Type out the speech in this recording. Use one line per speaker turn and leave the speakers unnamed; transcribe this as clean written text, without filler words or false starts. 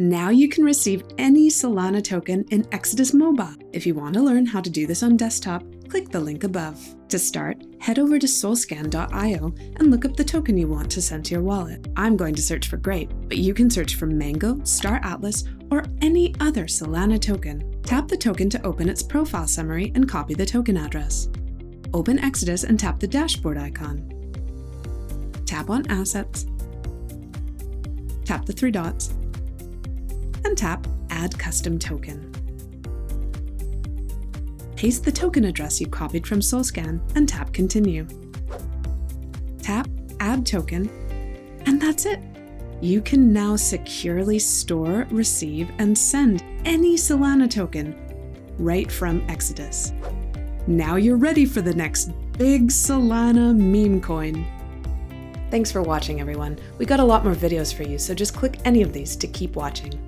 Now you can receive any Solana token in Exodus Mobile. If you want to learn how to do this on desktop, click the link above. To start, head over to solscan.io and look up the token you want to send to your wallet. I'm going to search for Grape, but you can search for Mango, Star Atlas, or any other Solana token. Tap the token to open its profile summary and copy the token address. Open Exodus and tap the dashboard icon. Tap on Assets, tap the three dots, and tap Add Custom Token. Paste the token address you copied from Solscan and tap Continue. Tap Add Token, and that's it. You can now securely store, receive, and send any Solana token right from Exodus. Now you're ready for the next big Solana meme coin. Thanks for watching, everyone. We got a lot more videos for you, so just click any of these to keep watching.